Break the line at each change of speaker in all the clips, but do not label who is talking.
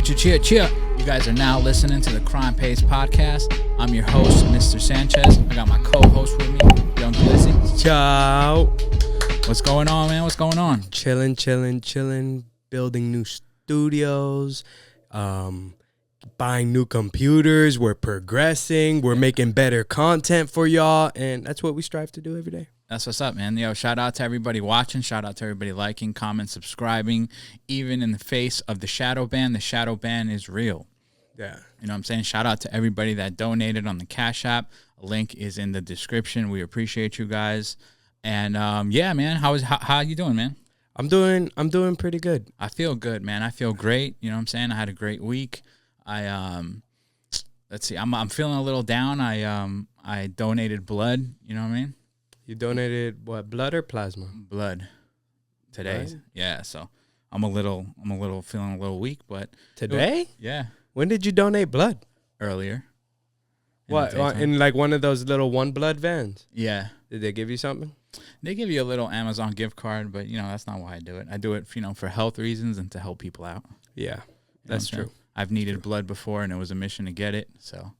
Cheer. You guys are now listening to the Krime Payz Podcast. I'm your host, Mr. Sanchez. I got my co-host with me, Young Blissy.
Ciao.
What's going on, man? What's going on?
Chilling. Building new studios. Buying new computers. We're progressing. We're making better content for y'all. And that's what we strive to do every day.
That's what's up, man. Yo, shout out to everybody watching. Shout out to everybody liking, comment, subscribing. Even in the face of the shadow ban is real.
Yeah.
You know what I'm saying? Shout out to everybody that donated on the Cash App. A link is in the description. We appreciate you guys. And yeah, man, how you doing, man?
I'm doing pretty good.
I feel good, man. I feel great. You know what I'm saying? I had a great week. Let's see. I'm feeling a little down. I donated blood, you know what I mean?
You donated what, blood or plasma?
Blood today.
Blood?
Yeah, so I'm feeling a little weak, but
today?
Yeah.
When did you donate blood?
Earlier.
What? In like one of those little one blood vans?
Yeah.
Did they give you something?
They give you a little Amazon gift card, but you know, that's not why I do it. I do it, for health reasons and to help people out.
Yeah. That's true.
I've needed blood before and it was a mission to get it, so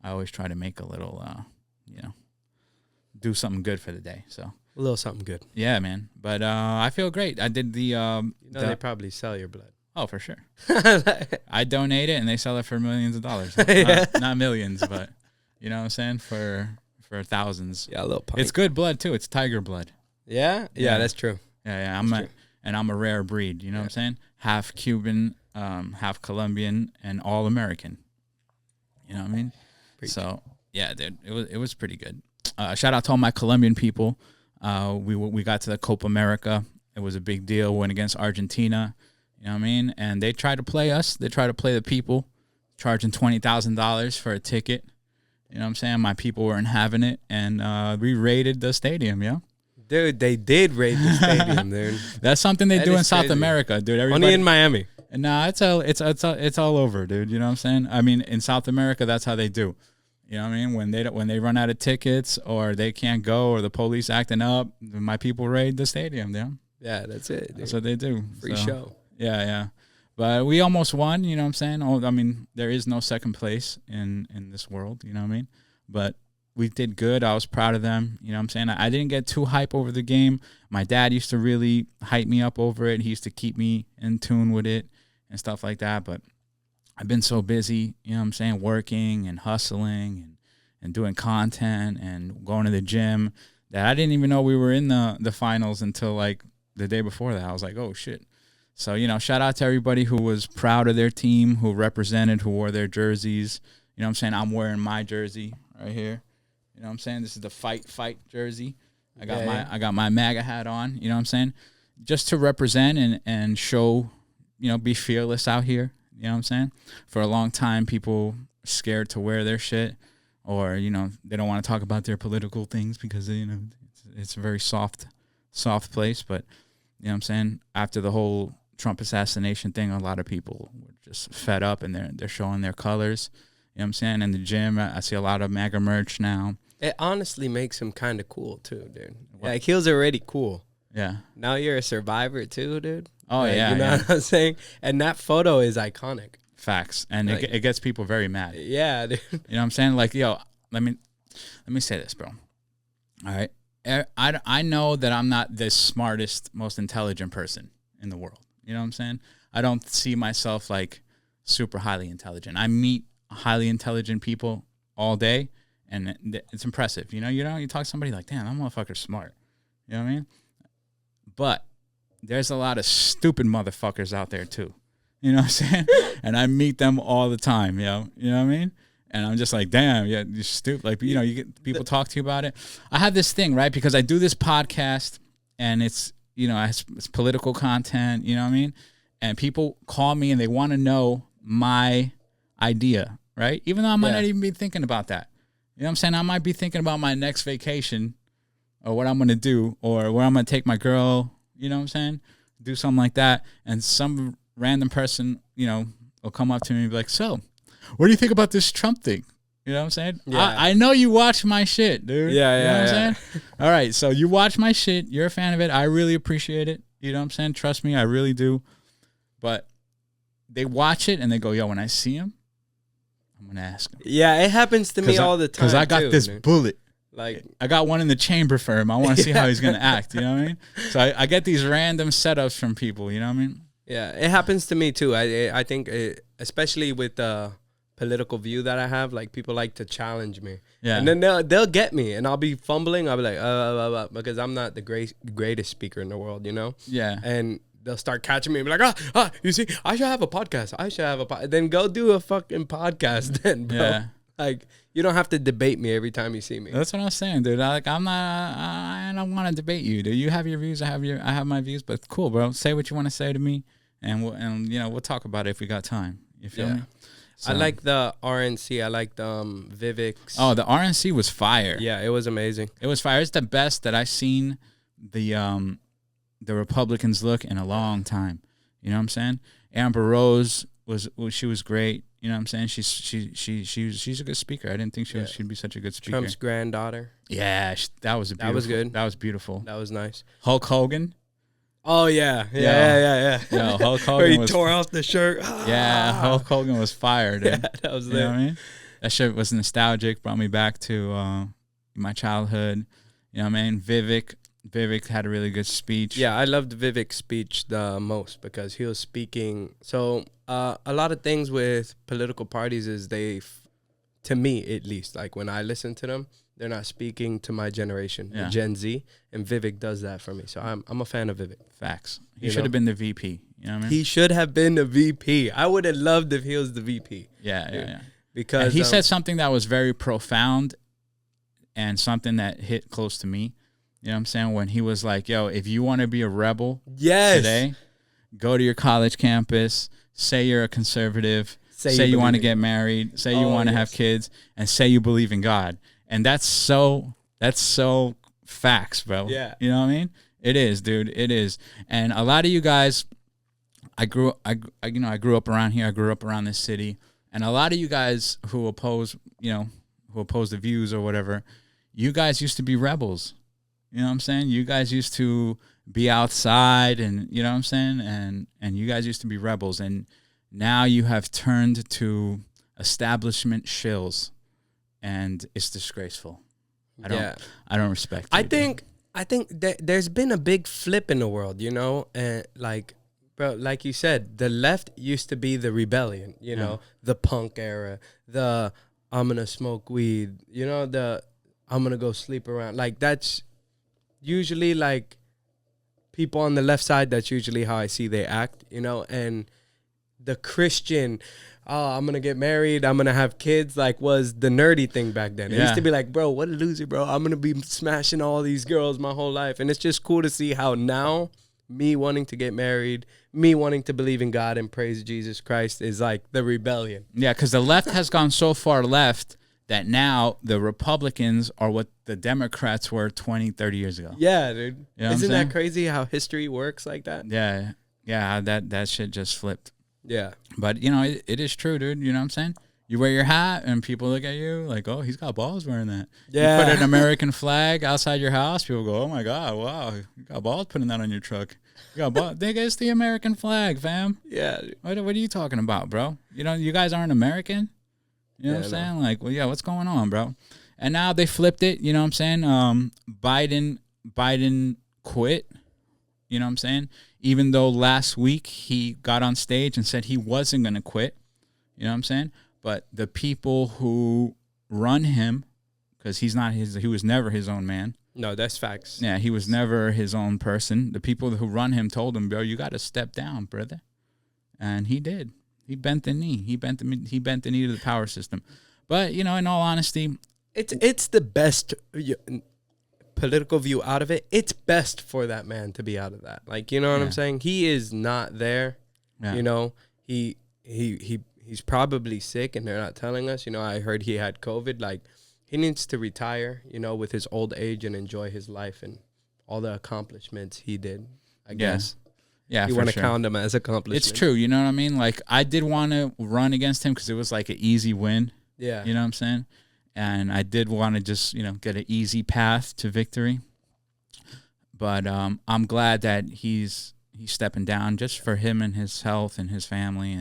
I always try to make a little do something good for the day. So
a little something good.
Yeah, man. But I feel great. I did the
they probably sell your blood.
Oh, for sure. I donate it and they sell it for millions of dollars. Not millions, but you know what I'm saying? For thousands.
Yeah, a little pint.
It's good blood too. It's tiger blood.
Yeah? Yeah, that's true.
Yeah. I'm a rare breed, you know what I'm saying? Half Cuban, half Colombian, and all American. You know what I mean? So yeah, dude, it was pretty good. Shout out to all my Colombian people. We got to the Copa America. It was a big deal. Went against Argentina. You know what I mean? And they tried to play us. They tried to play the people, charging $20,000 for a ticket. You know what I'm saying? My people weren't having it, and we raided the stadium, yeah?
Dude, they did raid the stadium, dude.
That's something they do in South America, dude.
Only in Miami.
Nah, it's all over, dude. You know what I'm saying? I mean, in South America, that's how they do. You know what I mean? When they run out of tickets or they can't go or the police acting up, my people raid the stadium, yeah?
Yeah, that's it, dude.
That's what they do.
Free show.
Yeah. But we almost won, you know what I'm saying? I mean, there is no second place in this world, you know what I mean? But we did good. I was proud of them, you know what I'm saying? I didn't get too hype over the game. My dad used to really hype me up over it. He used to keep me in tune with it and stuff like that. But I've been so busy, you know what I'm saying, working and hustling and doing content and going to the gym that I didn't even know we were in the finals until like the day before that. I was like, oh, shit. So, shout out to everybody who was proud of their team, who represented, who wore their jerseys. You know what I'm saying? I'm wearing my jersey right here. You know what I'm saying? This is the fight jersey. I got my MAGA hat on, you know what I'm saying? Just to represent and show, be fearless out here. You know what I'm saying? For a long time, people are scared to wear their shit or, they don't want to talk about their political things because, it's a very soft place. But, you know what I'm saying? After the whole Trump assassination thing, a lot of people were just fed up and they're showing their colors. You know what I'm saying? In the gym, I see a lot of MAGA merch now.
It honestly makes him kind of cool, too, dude. Like, he was already cool.
Yeah.
Now you're a survivor, too, dude.
Oh,
like,
yeah.
You know what I'm saying? And that photo is iconic.
Facts. And like, it gets people very mad.
Yeah, dude.
You know what I'm saying? Like, yo, let me say this, bro. All right? I know that I'm not the smartest, most intelligent person in the world. You know what I'm saying? I don't see myself like super highly intelligent. I meet highly intelligent people all day, and it's impressive. You talk to somebody like, damn, that motherfucker's smart. You know what I mean? But there's a lot of stupid motherfuckers out there too. You know what I'm saying? And I meet them all the time, yo. You know what I mean? And I'm just like, damn, yeah, you're stupid. Like, you get people talk to you about it. I have this thing, right? Because I do this podcast and it's political content, you know what I mean? And people call me and they want to know my idea, right? Even though I might not even be thinking about that. You know what I'm saying? I might be thinking about my next vacation or what I'm going to do or where I'm going to take my girl, you know what I'm saying? Do something like that. And some random person, will come up to me and be like, so, what do you think about this Trump thing? You know what I'm saying? Yeah. I know you watch my shit, dude.
Yeah,
you know what I'm saying? All right, so you watch my shit. You're a fan of it. I really appreciate it. You know what I'm saying? Trust me, I really do. But they watch it and they go, yo, when I see him, I'm gonna ask him.
Yeah, it happens to me all the time.
Because I got this bullet.
Like,
I got one in the chamber for him. I want to see how he's gonna act. You know what I mean? So I get these random setups from people. You know what I mean?
Yeah, it happens to me too. I think especially with the political view that I have, like people like to challenge me. Yeah, and then they'll get me, and I'll be fumbling. I'll be like, because I'm not the greatest speaker in the world. You know?
Yeah,
and they'll start catching me and be like, you see, I should have a podcast. Then go do a fucking podcast then, bro. Yeah. Like, you don't have to debate me every time you see me.
That's what I'm saying, dude. I don't want to debate you, dude. You have your views. I have my views, but cool, bro. Say what you want to say to me, and we'll talk about it if we got time. You feel me? So.
I like the RNC. I like the Vivek's.
Oh, the RNC was fire.
Yeah, it was amazing.
It was fire. It's the best that I've seen the Republicans look in a long time. You know what I'm saying? Amber Rose she was great. You know what I'm saying? She's a good speaker. I didn't think she'd be such a good speaker.
Trump's granddaughter.
Yeah, that was good. That was beautiful.
That was nice.
Hulk Hogan.
Oh yeah. Yo,
Hulk Hogan.
He tore off the shirt.
Yeah, Hulk Hogan was fired.
Yeah, that was there.
You know what I mean? That shit was nostalgic. Brought me back to my childhood. You know what I mean? Vivek had a really good speech.
Yeah, I loved Vivek's speech the most because he was speaking. So a lot of things with political parties is to me at least, like when I listen to them, they're not speaking to my generation, Gen Z, and Vivek does that for me. So I'm a fan of Vivek.
Facts. He should have been the VP. You know what I mean?
He should have been the VP. I would have loved if he was the VP.
Yeah.
Because
and he said something that was very profound and something that hit close to me. You know what I'm saying? When he was like, yo, if you want to be a rebel today, go to your college campus, say you're a conservative, say you want to get married, say you want to have kids, and say you believe in God. And that's so facts, bro.
Yeah.
You know what I mean? It is, dude. It is. And a lot of you guys, I grew up around here. I grew up around this city. And a lot of you guys who oppose the views or whatever, you guys used to be rebels. You know what I'm saying? You guys used to be outside and, you know what I'm saying? And you guys used to be rebels. And now you have turned to establishment shills. And it's disgraceful. I don't respect it.
I think there's been a big flip in the world, you know? And like, bro, like you said, the left used to be the rebellion, you know? The punk era, the I'm going to smoke weed, you know? The I'm going to go sleep around. Like, that's usually like people on the left side, that's usually how I see they act, you know? And the Christian, I'm going to get married, I'm going to have kids, like, was the nerdy thing back then. It used to be like, bro, what a loser, bro. I'm going to be smashing all these girls my whole life. And it's just cool to see how now me wanting to get married, me wanting to believe in God and praise Jesus Christ is like the rebellion.
Yeah, because the left has gone so far left that now the Republicans are what the Democrats were 20, 30 years ago.
Yeah, dude.
You know
Isn't that crazy how history works like that?
Yeah. Yeah, that shit just flipped.
Yeah.
But, you know, it is true, dude. You know what I'm saying? You wear your hat and people look at you like, oh, he's got balls wearing that. Yeah. You put an American flag outside your house, people go, oh, my God, wow, you got balls putting that on your truck. You got balls. Nigga, it's the American flag, fam.
Yeah.
What are you talking about, bro? You know, you guys aren't American? You know what I'm saying? Like, well, yeah, what's going on, bro? And now they flipped it, you know what I'm saying? Biden quit, you know what I'm saying? Even though last week he got on stage and said he wasn't going to quit, you know what I'm saying? But the people who run him, because he was never his own man.
No, that's facts.
Yeah, he was never his own person. The people who run him told him, bro, you got to step down, brother. And he did. He bent the knee. He bent the knee to the power system. But, you know, in all honesty,
it's the best political view out of it. It's best for that man to be out of that. Like, you know what I'm saying? He is not there. Yeah. You know, he's probably sick and they're not telling us. You know, I heard he had COVID. Like, he needs to retire, you know, with his old age and enjoy his life and all the accomplishments he did, I guess.
Yeah,
you want to count them as accomplishments.
It's true, you know what I mean? Like, I did want to run against him because it was like an easy win.
Yeah.
You know what I'm saying? And I did want to just, you know, get an easy path to victory. But I'm glad that he's he's stepping down just for him and his health and his family,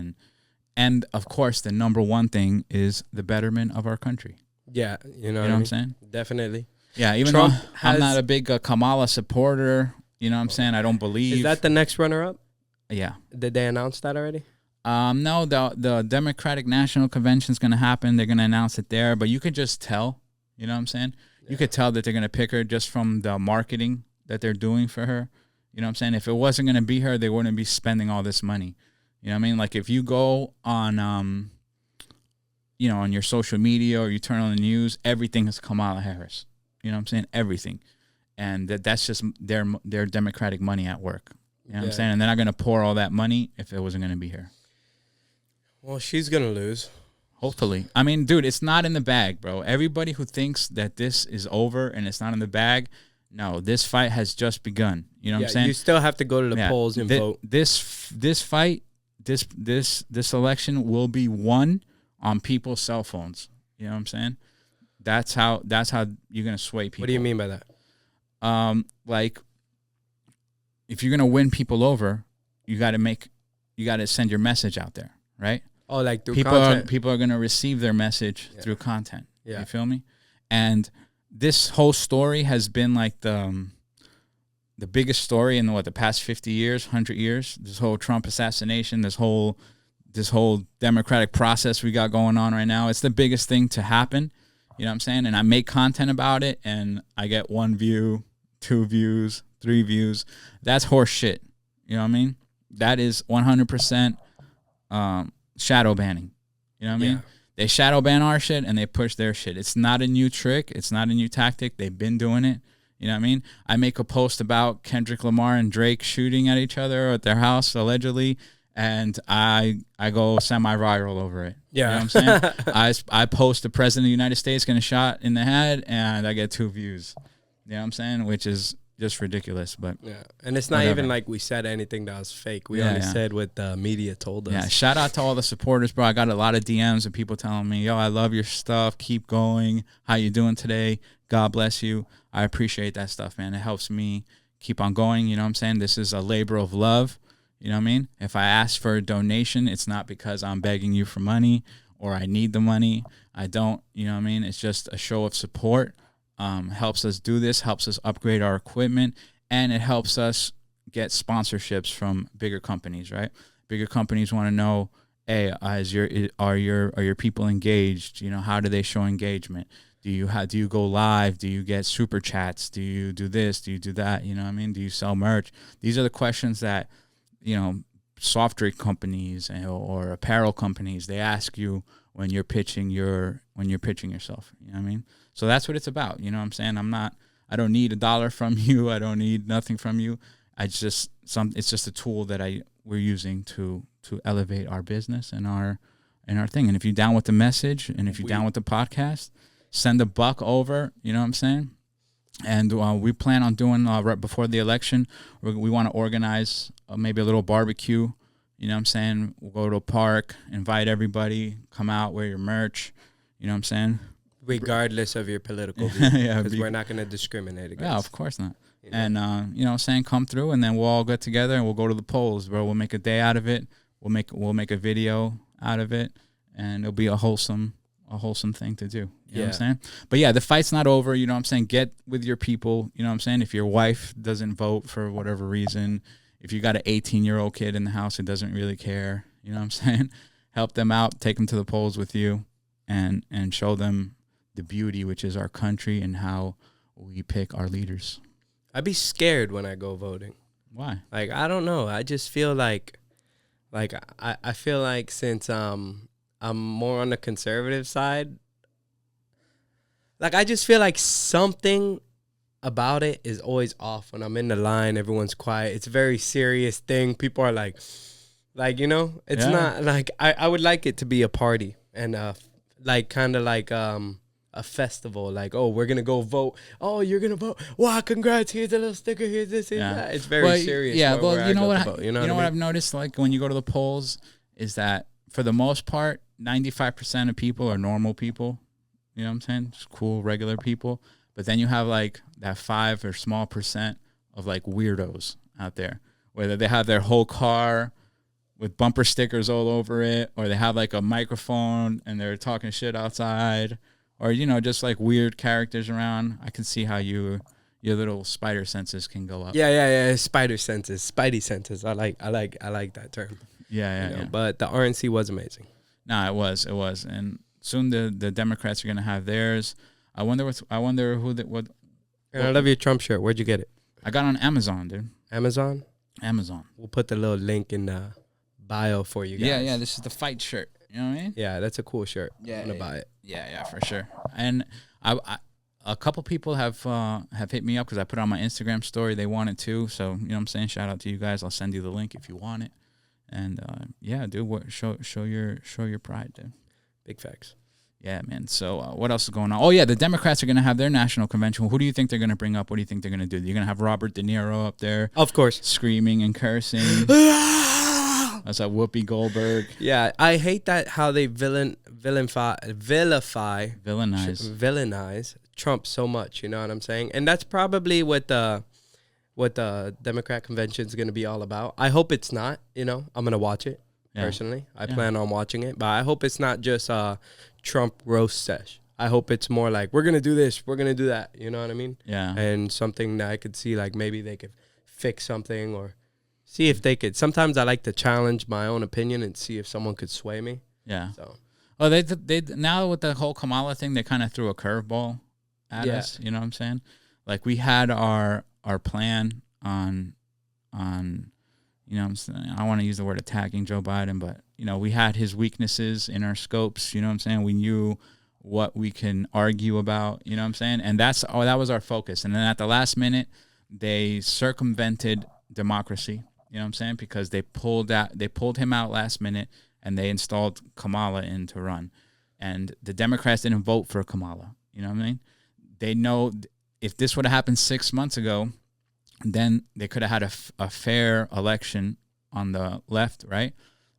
and of course the number one thing is the betterment of our country.
Yeah, you know
what I'm saying?
Definitely.
Yeah, even
Trump
though I'm not a big Kamala supporter, you know what I'm saying? I don't believe.
Is that the next runner-up?
Yeah.
Did they announce that already?
No, the Democratic National Convention is going to happen. They're going to announce it there, but you could just tell, you know what I'm saying? Yeah. You could tell that they're going to pick her just from the marketing that they're doing for her. You know what I'm saying? If it wasn't going to be her, they wouldn't be spending all this money. You know what I mean? Like if you go on, you know, on your social media or you turn on the news, everything is Kamala Harris. You know what I'm saying? Everything. And that's just their Democratic money at work. You know what I'm saying? And they're not going to pour all that money if it wasn't going to be her.
Well, she's going to lose.
Hopefully. I mean, dude, it's not in the bag, bro. Everybody who thinks that this is over and it's not in the bag, no, this fight has just begun. You know what I'm saying?
You still have to go to the polls and vote.
This fight, this election will be won on people's cell phones. You know what I'm saying? That's how you're going to sway people.
What do you mean by that?
Like if you're going to win people over, you got to send your message out there, right?
Oh, like through content.
People are going to receive their message through content.
Yeah.
You feel me? And this whole story has been like the biggest story in the past 50 years, 100 years. This whole Trump assassination, this whole democratic process we got going on right now. It's the biggest thing to happen. You know what I'm saying? And I make content about it, and I get 1 view, 2 views, 3 views. That's horse shit. You know what I mean? That is 100% shadow banning. You know what I mean? They shadow ban our shit, and they push their shit. It's not a new trick. It's not a new tactic. They've been doing it. You know what I mean? I make a post about Kendrick Lamar and Drake shooting at each other at their house, allegedly, and I go semi-viral over it.
Yeah.
You know what I'm saying? I post the president of the United States getting shot in the head, and I get 2 views. You know what I'm saying? Which is just ridiculous. But
yeah, and it's not even like we said anything that was fake. We only said what the media told us.
Yeah, shout out to all the supporters, bro. I got a lot of DMs of people telling me, yo, I love your stuff. Keep going. How you doing today? God bless you. I appreciate that stuff, man. It helps me keep on going. You know what I'm saying? This is a labor of love. You know what I mean? If I ask for a donation, it's not because I'm begging you for money or I need the money. I don't, you know what I mean? It's just a show of support. Helps us do this, helps us upgrade our equipment, and it helps us get sponsorships from bigger companies, right? Bigger companies want to know, hey, are your people engaged? You know, how do they show engagement? Do you go live? Do you get super chats? Do you do this? Do you do that? You know what I mean? Do you sell merch? These are the questions that, you know, soft drink companies or apparel companies, they ask you when you're pitching yourself. You know what I mean? So that's what it's about. You know what I'm saying? I don't need $1 from you. I don't need nothing from you. It's just a tool that we're using to elevate our business and our thing. And if you're down with the message and if you're down with the podcast, send $1 over, you know what I'm saying? And we plan on doing right before the election, we want to organize maybe a little barbecue. You know what I'm saying? We'll go to a park, invite everybody, come out, wear your merch. You know what I'm saying?
Regardless of your political view.
Yeah,
because we're not going to discriminate against.
Yeah, of course not. You know? And, you know what I'm saying? Come through, and then we'll all get together, and we'll go to the polls, bro. We'll make a day out of it. We'll make a video out of it, and it'll be a wholesome thing to do. You know what I'm saying? But yeah, the fight's not over. You know what I'm saying? Get with your people. You know what I'm saying? If your wife doesn't vote for whatever reason, if you got an 18-year-old kid in the house who doesn't really care, you know what I'm saying? Help them out. Take them to the polls with you and show them the beauty, which is our country and how we pick our leaders.
I'd be scared when I go voting.
Why?
Like, I don't know. I just feel like I feel like since I'm more on the conservative side, like I just feel like something about it is always off. When I'm in the line, everyone's quiet. It's a very serious thing. People are like, you know, it's not like I would like it to be a party and like kind of like a festival. Like, oh, we're gonna go vote. Oh, you're gonna vote. Wow, congrats! Here's a little sticker. Here's this. Here's that. It's very serious.
Yeah, well, you know what?
You know
what I've noticed? Like when you go to the polls, is that for the most part, 95% of people are normal people. You know what I'm saying? Just cool, regular people. But then you have like that 5 or small percent of like weirdos out there whether they have their whole car with bumper stickers all over it, or they have like a microphone and they're talking shit outside, or, you know, just like weird characters around. I can see how your little spider senses can go up.
Yeah. Spidey senses. I like that term.
Yeah.
But the RNC was amazing.
Nah, it was. And soon the Democrats are gonna have theirs. I wonder what.
And I love your Trump shirt. Where'd you get it?
I got on Amazon, dude.
Amazon.
We'll
put the little link in the bio for you guys.
Yeah. This is the fight shirt. You know what I mean?
Yeah, that's a cool shirt.
Yeah,
I'm gonna buy it.
Yeah, for sure. And I a couple people have hit me up because I put it on my Instagram story. They want it too. So, you know what I'm saying? Shout out to you guys. I'll send you the link if you want it. And yeah, dude, show your pride, dude.
Big facts.
Yeah, man. So what else is going on? Oh, yeah, the Democrats are going to have their national convention. Who do you think they're going to bring up? What do you think they're going to do? You're going to have Robert De Niro up there.
Of course.
Screaming and cursing. That's like Whoopi Goldberg.
Yeah, I hate that how they villainize Trump so much. You know what I'm saying? And that's probably what the Democrat convention is going to be all about. I hope it's not. You know, I'm going to watch it personally. I plan on watching it, but I hope it's not just Trump roast sesh. I hope it's more like, we're going to do this, we're going to do that. You know what I mean?
Yeah.
And something that I could see, like maybe they could fix something or see if they could. Sometimes I like to challenge my own opinion and see if someone could sway me.
Yeah.
So.
Oh, they now with the whole Kamala thing, they kind of threw a curveball at us. You know what I'm saying? Like we had our plan on you know what I'm saying? I want to use the word attacking Joe Biden, but you know, we had his weaknesses in our scopes, you know what I'm saying? We knew what we can argue about, you know what I'm saying? And that was our focus. And then at the last minute, they circumvented democracy, you know what I'm saying? Because they pulled him out last minute and they installed Kamala in to run. And the Democrats didn't vote for Kamala, you know what I mean? They know if this would have happened 6 months ago, then they could have had a fair election on the left, right?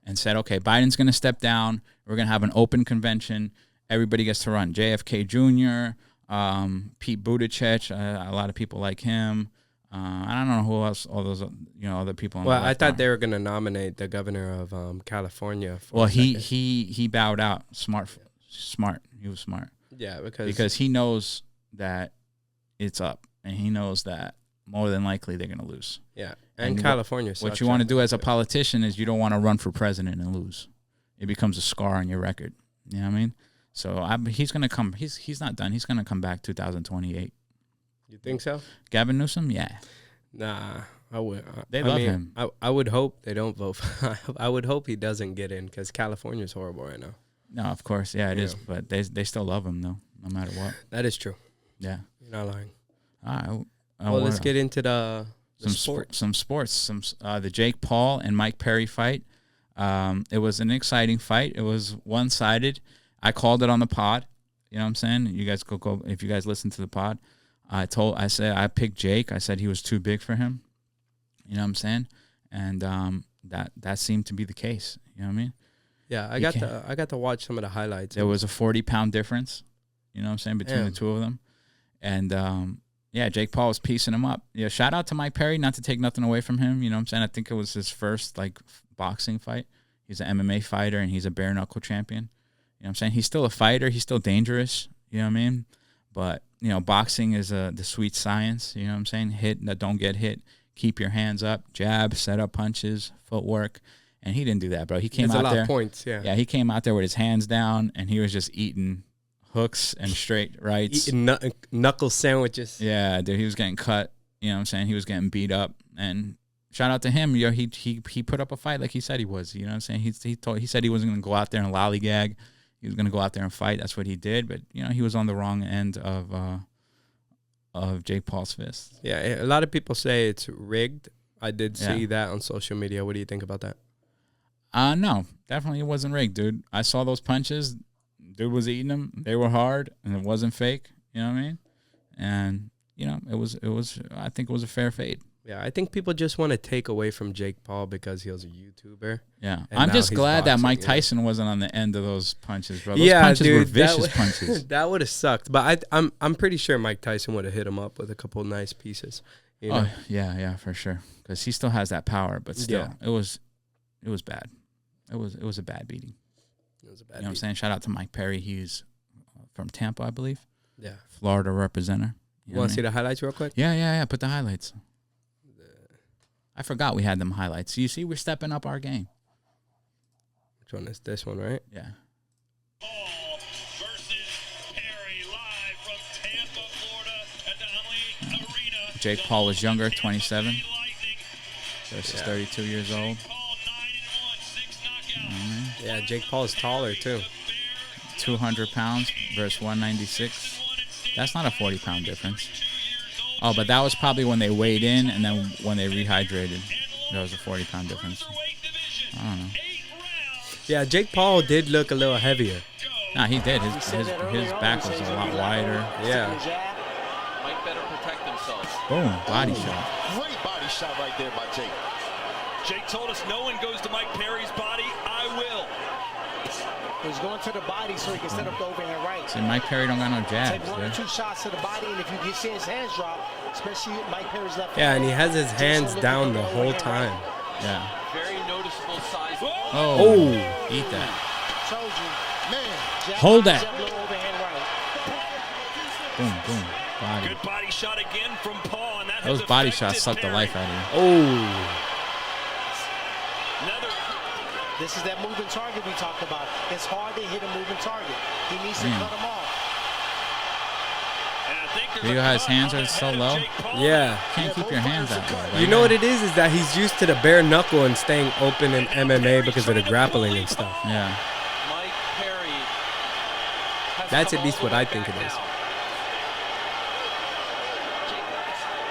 And said, okay, Biden's going to step down. We're going to have an open convention. Everybody gets to run. JFK Jr., Pete Buttigieg, a lot of people like him. I don't know who else, all those, you know, other people.
Well, I thought they were going to nominate the governor of California.
He bowed out. Smart. He was smart.
Yeah,
because he knows that it's up, and he knows that more than likely they're going to lose.
Yeah, and California.
What you want to do as a politician is you don't want to run for president and lose. It becomes a scar on your record. You know what I mean? So he's going to come. He's not done. He's going to come back 2028.
You think so?
Gavin Newsom? Yeah.
Nah, I would.
They love him.
I would hope they don't vote. I would hope he doesn't get in because California's horrible right now.
No, of course. Yeah, it is. But they still love him, though, no matter what.
That is true.
Yeah.
You're not lying.
All right.
Well, let's get into the sports.
Some sports. The Jake Paul and Mike Perry fight. It was an exciting fight. It was one-sided. I called it on the pod. You know what I'm saying? You guys go if you guys listen to the pod. I said I picked Jake. I said he was too big for him. You know what I'm saying? And that seemed to be the case. You know what I mean?
Yeah, I got to watch some of the highlights.
There was a 40-pound difference. You know what I'm saying, between the two of them. And yeah, Jake Paul was piecing him up. Yeah, shout out to Mike Perry, not to take nothing away from him. You know what I'm saying? I think it was his first boxing fight. He's an MMA fighter and he's a bare knuckle champion. You know what I'm saying? He's still a fighter. He's still dangerous. You know what I mean? But, you know, boxing is the sweet science. You know what I'm saying? Hit, don't get hit. Keep your hands up. Jab, set up punches, footwork. And he didn't do that, bro. He came out there.
There's a lot of points, yeah.
Yeah, he came out there with his hands down and he was just eating hooks and straight rights.
Eating knuckle sandwiches.
Yeah, dude, he was getting cut. You know what I'm saying? He was getting beat up. And shout out to him. You know, he put up a fight like he said he was. You know what I'm saying? He said he wasn't going to go out there and lollygag. He was going to go out there and fight. That's what he did. But, you know, he was on the wrong end of Jake Paul's fist.
Yeah, a lot of people say it's rigged. I did see that on social media. What do you think about that?
No, definitely it wasn't rigged, dude. I saw those punches. Dude was eating them. They were hard, and it wasn't fake. You know what I mean? And, you know, it was. I think it was a fair fade.
Yeah, I think people just want to take away from Jake Paul because he was a YouTuber.
Yeah, I'm just glad that Mike Tyson wasn't on the end of those punches, bro. Those punches were vicious punches.
That would have sucked. But I'm pretty sure Mike Tyson would have hit him up with a couple nice pieces. You know?
yeah, for sure. Because he still has that power, but still, it was bad. It was a bad beating.
It was a bad.
You know what I'm saying? Shout out to Mike Perry. He's from Tampa, I believe.
Yeah.
Florida representative.
You want to see the highlights real quick?
Yeah. Put the highlights. I forgot we had them highlights. You see, we're stepping up our game.
Which one is this one, right?
Yeah.
Paul versus Perry live from Tampa, Florida at the Hunley Arena.
Jake Paul was younger, 27 versus 32 years old.
Yeah, Jake Paul is taller too.
200 pounds versus 196. That's not a 40-pound difference. Oh, but that was probably when they weighed in, and then when they rehydrated, there was a 40-pound difference. I don't know.
Yeah, Jake Paul did look a little heavier.
Nah, he did. His back was a lot wider.
Yeah.
Might better protect themselves.
Boom, body shot.
Great body shot right there by Jake.
Jake told us no one goes to Mike Perry's body. I will.
He's going to the body so he can set up the overhand right.
See, Mike Perry don't got no jabs.
Take one or two shots to the body, and if you get see his hands drop, especially Mike Perry's left.
Yeah, and he has his hands down the whole time.
Yeah.
Very noticeable size.
Oh, eat that.
Told you, man.
Hold that.
Overhand right.
Boom. Body.
Good body shot again from Paul, and that
Those
has
body
affected
shots suck the
Perry.
life out of you.
Oh.
Another.
This is that moving target we talked about. It's hard to hit a moving target. He needs to cut him off.
And I think there's
You
a
guys'
cut
hands
on
are
the
so
head of
low.
Jake Paul.
Yeah.
Can't keep your hands that low.
You know what it is that he's used to the bare knuckle and staying open in MMA because of the grappling and stuff.
Yeah.
Mike Perry. has
That's
come
at least
all the
what I
way
think
back
it is.
now.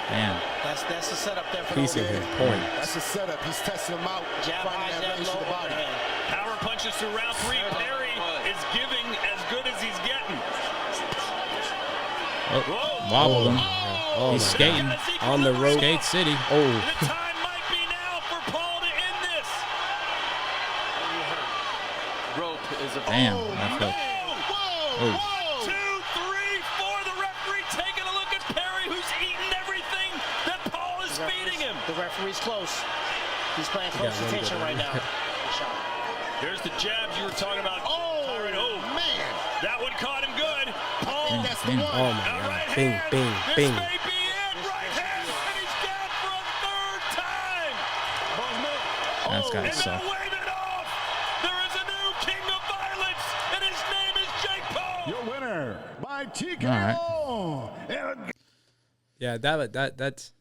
Damn.
That's the setup there for
Piecing
the
his
overhand.
point.
That's the setup. He's testing him out.
Jab
finding
high,
that
jab
range
low,
of the body.
overhand.
Power punches through round three. Perry is giving as good as he's getting.
Oh, wobbled him.
Oh,
He's
my
skating.
God. On the rope.
Skate City.
Oh.
The time might be now for Paul to end this.
Rope is a
Damn. Left hook. Oh.
2, 3, 4. The referee taking a look at Perry, who's eaten everything that Paul is feeding him.
The referee's close. He's playing close
one
attention
good
right
one.
now.
There's the jabs you were talking about. Tyron. Oh,
Man.
that one caught him good. Paul.
That's the
Damn.
one.
Oh, my
A
God.
right
Bing,
hand.
bing,
This
bing.
may be it. Right hand. And he's down for a third time.
That's gotta
And
suck.
now wave it off. There is a new king of violence, and his name is Jake Paul.
Your winner by TKO.
All
Yeah, that's.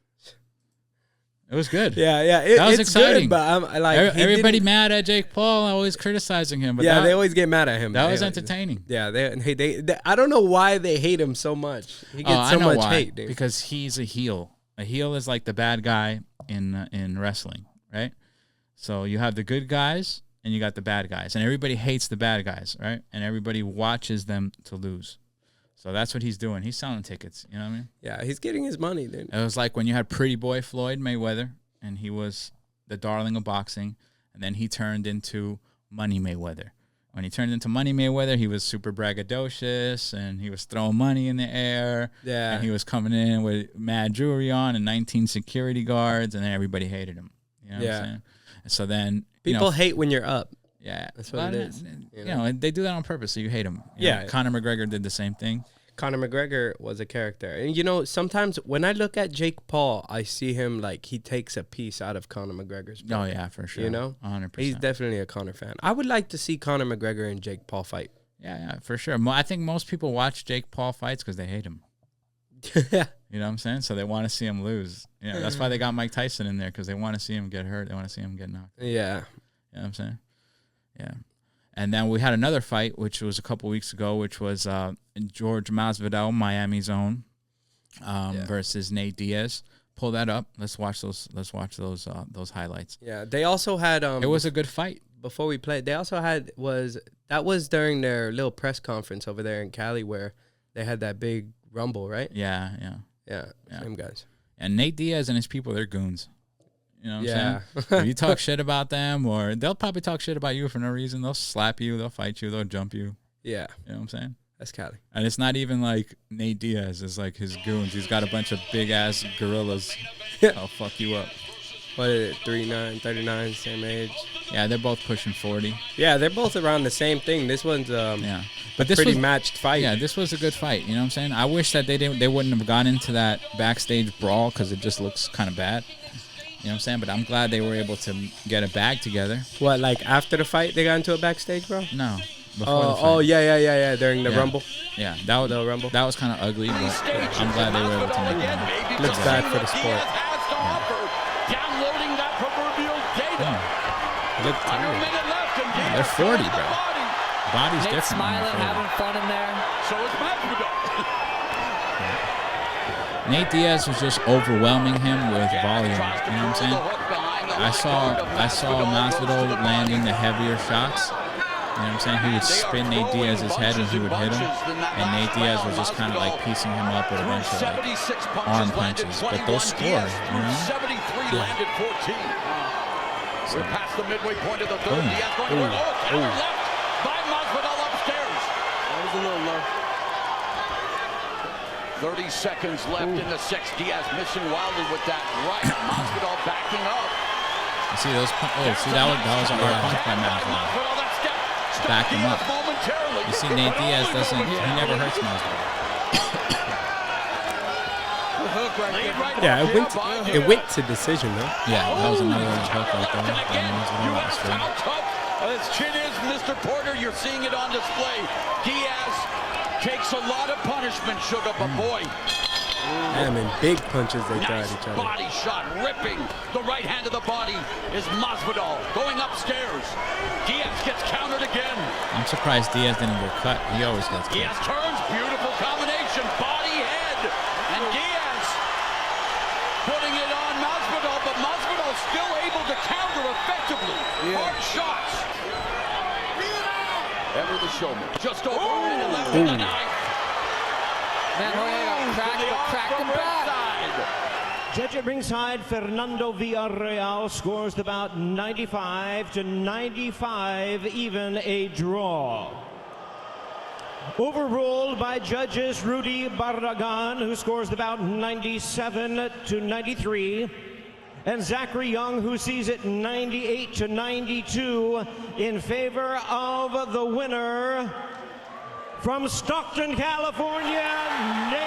It was good.
Yeah.
That was
it's
exciting.
Good, but I'm like he
Everybody
didn't-
mad at Jake Paul, always criticizing him. But
Yeah,
that,
they always get mad at him.
that was
They-
entertaining.
Yeah, they I don't know why they hate him so much. He gets
I
so
know
much
why.
hate, dude.
Because he's a heel. A heel is like the bad guy in wrestling, right? So you have the good guys and you got the bad guys, and everybody hates the bad guys, right? And everybody watches them to lose. So that's what he's doing. He's selling tickets. You know what I mean?
Yeah, he's getting his money, dude.
It was like when you had Pretty Boy Floyd Mayweather, and he was the darling of boxing, and then he turned into Money Mayweather. When he turned into Money Mayweather, he was super braggadocious, and he was throwing money in the air.
Yeah.
And he was coming in with mad jewelry on and 19 security guards, and then everybody hated him. You know what
Yeah.
I'm saying? And so then
People hate when you're up.
yeah,
That's what it is,
You know, they do that on purpose, so you hate him. You know,
Yeah.
Conor McGregor did the same thing.
Conor McGregor was a character. And, you know, sometimes when I look at Jake Paul, I see him like he takes a piece out of Conor McGregor's
Oh
play.
yeah, for sure.
You know?
100%.
He's definitely a Conor fan. I would like to see Conor McGregor and Jake Paul fight.
Yeah, for sure. I think most people watch Jake Paul fights because they hate him.
Yeah.
You know what I'm saying? So they want to see him lose. You know, that's why they got Mike Tyson in there, because they want to see him get hurt. They want to see him get knocked.
Yeah.
You know what I'm saying? Yeah. And then we had another fight, which was a couple weeks ago, which was George Masvidal, Miami's own, versus Nate Diaz. Pull that up. Let's watch those. Let's watch those highlights.
Yeah. They also had
It was a good fight.
before we played, they also had that was during their little press conference over there in Cali where they had that big rumble, right?
Yeah.
Yeah. Same guys.
And Nate Diaz and his people, they're goons. You know what
Yeah.
I'm saying? If you talk shit about them, or they'll probably talk shit about you for no reason. They'll slap you. They'll fight you. They'll jump you.
Yeah.
You know what I'm saying?
That's Cali.
And it's not even like Nate Diaz. It's like his goons. He's got a bunch of big-ass gorillas. I'll fuck you up.
What is it, 39, same age?
Yeah, they're both pushing 40.
Yeah, they're both around the same thing. This one's
But this
pretty
was,
matched fight.
Yeah, this was a good fight. You know what I'm saying? I wish that they wouldn't have gone into that backstage brawl because it just looks kind of bad. You know what I'm saying? But I'm glad they were able to get a bag together.
What, like after the fight they got into a backstage, bro?
No. Before the fight.
Oh, yeah. During the Rumble.
Yeah, that was
The Rumble.
That was kind of ugly, but I'm glad they were able to make it.
Looks bad for the sport.
Downloading that proverbial data.
Look
Under a
tired.
minute left, and
Yeah,
Diaz
they're 40,
turning the
bro.
body.
Body's
Nate
different.
smiling, having fun in there.
So is Masvidal.
Nate Diaz was just overwhelming him with volume. You know what I'm saying? I saw Masvidal landing the heavier shots. You know what I'm saying? He would spin Nate Diaz's head and he would hit him. And Nate Diaz was just kind of like piecing him up with a bunch of like arm punches. But those score, you know?
73 landed 14. We're past the midway point of the third.
Boom.
Diaz going to work. Oh, counter left by Masvidal upstairs.
That was a little low.
30 seconds left in the sixth. Diaz missing wildly with that right. Masvidal backing up.
You see those? See that was a hard punch by Masvidal. Back him up. You see Nate Diaz he never hurts Masvidal.
Yeah, it went to decision though.
Yeah, that was another hook right there.
His chin is, Mr. Porter, you're seeing it on display. Diaz takes a lot of punishment, Sugar, but boy.
Damn, and big punches they throw at
Nice
each other.
body shot, ripping the right hand of the body is Masvidal going upstairs. Diaz gets countered again.
I'm surprised Diaz didn't get cut. He always gets cut.
Diaz turns, beautiful combination, body, head, and Diaz putting it on Masvidal, but Masvidal still able to counter effectively. Hard shots. Ever the showman. Just over a minute left in the ninth.
Man, cracked him back.
Judge at ringside, Fernando Villarreal scores the bout 95-95, even a draw. Overruled by judges Rudy Barragan, who scores the bout 97-93, and Zachary Young, who sees it 98-92 in favor of the winner. From Stockton, California, Nate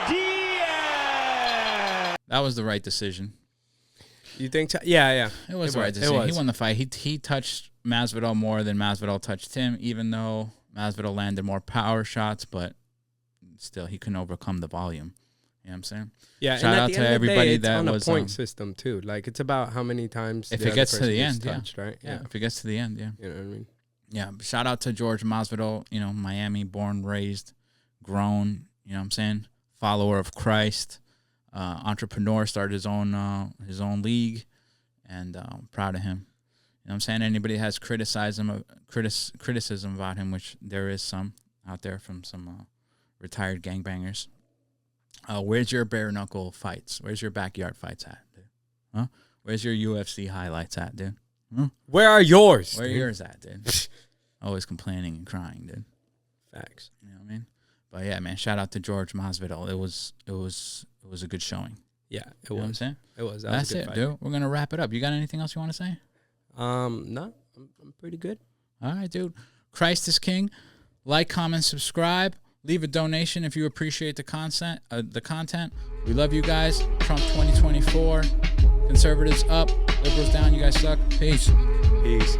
Diaz.
That was the right decision.
You think? Yeah.
It was the right decision. He won the fight. He touched Masvidal more than Masvidal touched him, even though Masvidal landed more power shots, but still he couldn't overcome the volume. You know what I'm saying?
Yeah,
Shout out to everybody that
was on a
was
point system too. Like it's about how many times
if
the
it gets
other
to the
person
end,
is touched, right?
Yeah, if it gets to the end, yeah.
You know what I mean?
Yeah, shout out to George Masvidal, you know, Miami, born, raised, grown, you know what I'm saying? Follower of Christ, entrepreneur, started his own league, and proud of him. You know what I'm saying? Anybody has criticism about him, which there is some out there from some retired gangbangers. Where's your bare knuckle fights? Where's your backyard fights at, dude? Huh? Where's your UFC highlights at, dude? Huh?
Where are yours?
Where are yours at, dude? Always complaining and crying, dude.
Facts.
You know what I mean? But yeah, man, shout out to George Masvidal. It was a good showing.
Yeah,
You
it
know what I'm
was.
saying?
It was.
That's it,
fight.
dude. We're gonna wrap it up. You got anything else you want to say?
No, I'm pretty good.
All right, dude. Christ is King. Like, comment, subscribe. Leave a donation if you appreciate the content. We love you guys. Trump 2024. Conservatives up. Liberals down. You guys suck. Peace.
Peace.